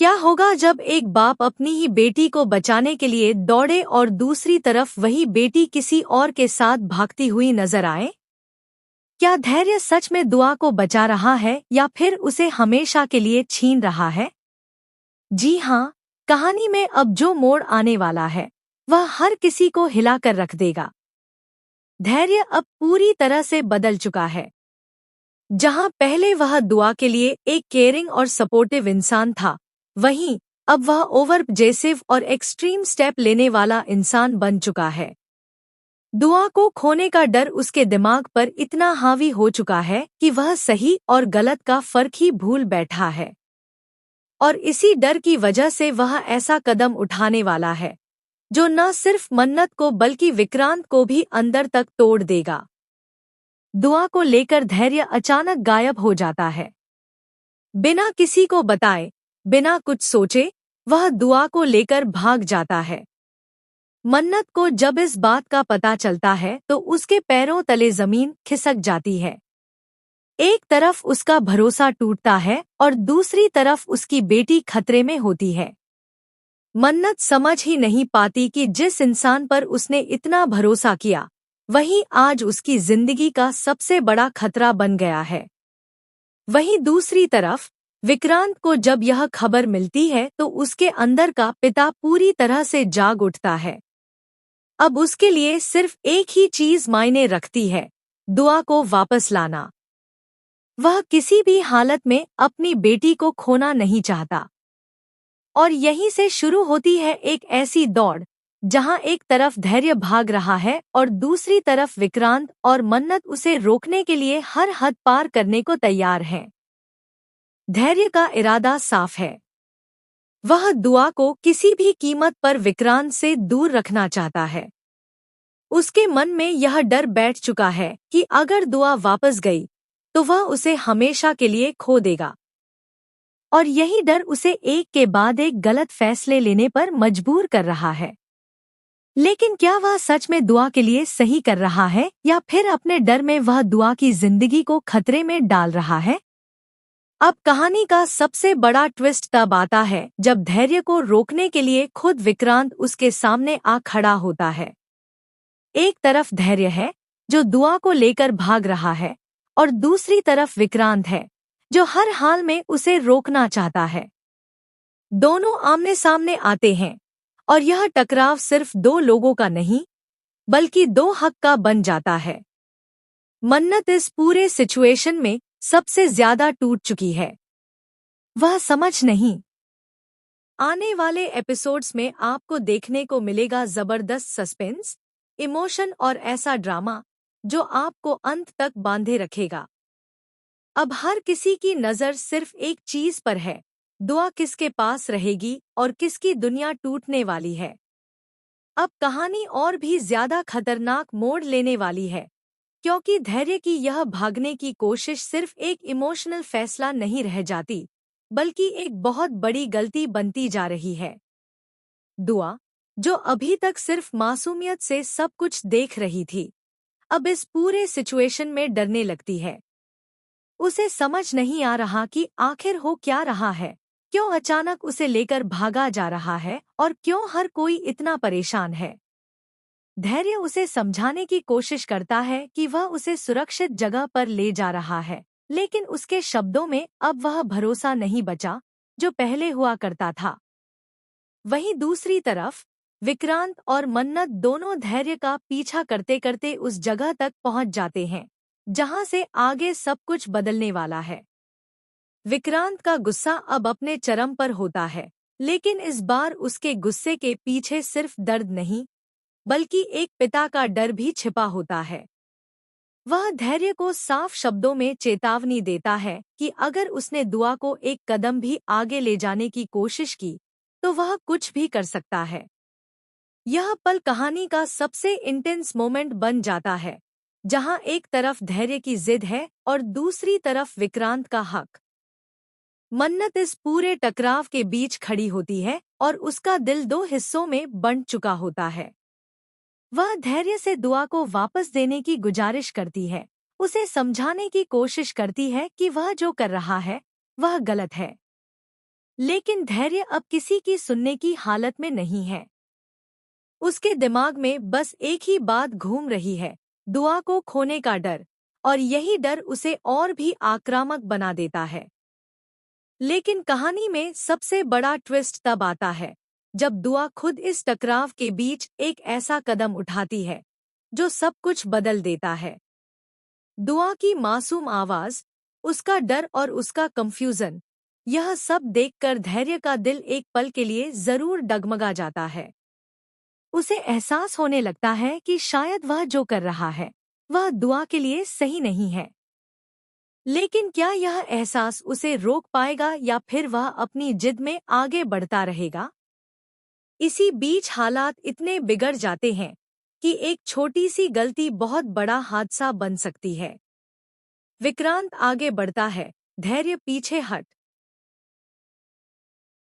क्या होगा जब एक बाप अपनी ही बेटी को बचाने के लिए दौड़े और दूसरी तरफ वही बेटी किसी और के साथ भागती हुई नजर आए? क्या धैर्य सच में दुआ को बचा रहा है या फिर उसे हमेशा के लिए छीन रहा है? जी हाँ, कहानी में अब जो मोड़ आने वाला है वह हर किसी को हिलाकर रख देगा। धैर्य अब पूरी तरह से बदल चुका है। जहां पहले वह दुआ के लिए एक केयरिंग और सपोर्टिव इंसान था, वहीं अब वह ओवर पजेसिव और एक्सट्रीम स्टेप लेने वाला इंसान बन चुका है। दुआ को खोने का डर उसके दिमाग पर इतना हावी हो चुका है कि वह सही और गलत का फर्क ही भूल बैठा है। और इसी डर की वजह से वह ऐसा कदम उठाने वाला है जो न सिर्फ मन्नत को बल्कि विक्रांत को भी अंदर तक तोड़ देगा। दुआ को लेकर धैर्य अचानक गायब हो जाता है। बिना किसी को बताए, बिना कुछ सोचे, वह दुआ को लेकर भाग जाता है। मन्नत को जब इस बात का पता चलता है तो उसके पैरों तले जमीन खिसक जाती है। एक तरफ उसका भरोसा टूटता है और दूसरी तरफ उसकी बेटी खतरे में होती है। मन्नत समझ ही नहीं पाती कि जिस इंसान पर उसने इतना भरोसा किया, वही आज उसकी जिंदगी का सबसे बड़ा खतरा बन गया है। वहीं दूसरी तरफ विक्रांत को जब यह खबर मिलती है तो उसके अंदर का पिता पूरी तरह से जाग उठता है। अब उसके लिए सिर्फ एक ही चीज मायने रखती है, दुआ को वापस लाना। वह किसी भी हालत में अपनी बेटी को खोना नहीं चाहता। और यहीं से शुरू होती है एक ऐसी दौड़ जहां एक तरफ धैर्य भाग रहा है और दूसरी तरफ विक्रांत और मन्नत उसे रोकने के लिए हर हद पार करने को तैयार हैं। धैर्य का इरादा साफ है। वह दुआ को किसी भी कीमत पर विक्रांत से दूर रखना चाहता है। उसके मन में यह डर बैठ चुका है कि अगर दुआ वापस गई तो वह उसे हमेशा के लिए खो देगा। और यही डर उसे एक के बाद एक गलत फैसले लेने पर मजबूर कर रहा है। लेकिन क्या वह सच में दुआ के लिए सही कर रहा है या फिर अपने डर में वह दुआ की जिंदगी को खतरे में डाल रहा है? अब कहानी का सबसे बड़ा ट्विस्ट तब आता है जब धैर्य को रोकने के लिए खुद विक्रांत उसके सामने आ खड़ा होता है। एक तरफ धैर्य है जो दुआ को लेकर भाग रहा है और दूसरी तरफ विक्रांत है जो हर हाल में उसे रोकना चाहता है। दोनों आमने सामने आते हैं और यह टकराव सिर्फ दो लोगों का नहीं बल्कि दो हक का बन जाता है। मन्नत इस पूरे सिचुएशन में सबसे ज्यादा टूट चुकी है। वह समझ नहीं। आने वाले एपिसोड्स में आपको देखने को मिलेगा जबरदस्त सस्पेंस, इमोशन और ऐसा ड्रामा जो आपको अंत तक बांधे रखेगा। अब हर किसी की नजर सिर्फ एक चीज पर है, दुआ किसके पास रहेगी और किसकी दुनिया टूटने वाली है। अब कहानी और भी ज्यादा खतरनाक मोड़ लेने वाली है, क्योंकि धैर्य की यह भागने की कोशिश सिर्फ एक इमोशनल फैसला नहीं रह जाती, बल्कि एक बहुत बड़ी गलती बनती जा रही है। दुआ, जो अभी तक सिर्फ मासूमियत से सब कुछ देख रही थी, अब इस पूरे सिचुएशन में डरने लगती है। उसे समझ नहीं आ रहा कि आखिर हो क्या रहा है, क्यों अचानक उसे लेकर भागा जा रहा है और क्यों हर कोई इतना परेशान है। धैर्य उसे समझाने की कोशिश करता है कि वह उसे सुरक्षित जगह पर ले जा रहा है, लेकिन उसके शब्दों में अब वह भरोसा नहीं बचा जो पहले हुआ करता था। वहीं दूसरी तरफ विक्रांत और मन्नत दोनों धैर्य का पीछा करते करते उस जगह तक पहुंच जाते हैं जहां से आगे सब कुछ बदलने वाला है। विक्रांत का गुस्सा अब अपने चरम पर होता है, लेकिन इस बार उसके गुस्से के पीछे सिर्फ दर्द नहीं बल्कि एक पिता का डर भी छिपा होता है। वह धैर्य को साफ शब्दों में चेतावनी देता है कि अगर उसने दुआ को एक कदम भी आगे ले जाने की कोशिश की तो वह कुछ भी कर सकता है। यह पल कहानी का सबसे इंटेंस मोमेंट बन जाता है, जहां एक तरफ धैर्य की जिद है और दूसरी तरफ विक्रांत का हक। मन्नत इस पूरे टकराव के बीच खड़ी होती है और उसका दिल दो हिस्सों में बंट चुका होता है। वह धैर्य से दुआ को वापस देने की गुजारिश करती है, उसे समझाने की कोशिश करती है कि वह जो कर रहा है वह गलत है। लेकिन धैर्य अब किसी की सुनने की हालत में नहीं है। उसके दिमाग में बस एक ही बात घूम रही है, दुआ को खोने का डर, और यही डर उसे और भी आक्रामक बना देता है। लेकिन कहानी में सबसे बड़ा ट्विस्ट तब आता है जब दुआ खुद इस टकराव के बीच एक ऐसा कदम उठाती है जो सब कुछ बदल देता है। दुआ की मासूम आवाज, उसका डर और उसका कंफ्यूजन, यह सब देखकर धैर्य का दिल एक पल के लिए जरूर डगमगा जाता है। उसे एहसास होने लगता है कि शायद वह जो कर रहा है वह दुआ के लिए सही नहीं है। लेकिन क्या यह एहसास उसे रोक पाएगा या फिर वह अपनी जिद में आगे बढ़ता रहेगा? इसी बीच हालात इतने बिगड़ जाते हैं कि एक छोटी सी गलती बहुत बड़ा हादसा बन सकती है। विक्रांत आगे बढ़ता है, धैर्य पीछे हट